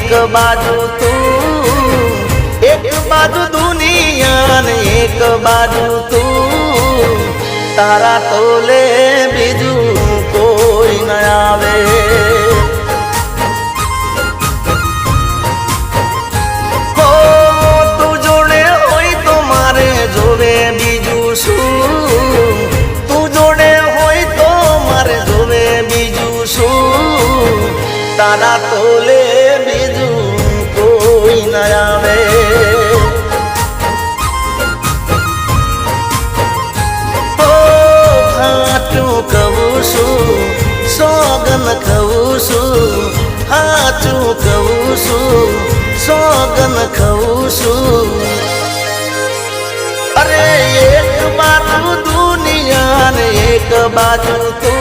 एक बाजू तू, एक बाजू दुनिया ने एक बाजू तू, तारा तोले बीजू कोई न आवे। हो तू जोड़े होई तो मारे जोवे बीजू शू, तू जोड़े होई तो मारे जोवे बीजू शू, तारा तोले बीजू कोई न आवे। हो हाचू कहूं छू सोगन कहूं छू, हाचू कहूं छू सोगन कहूं छू। अरे एक बाजू दुनिया ने एक बाजू तू,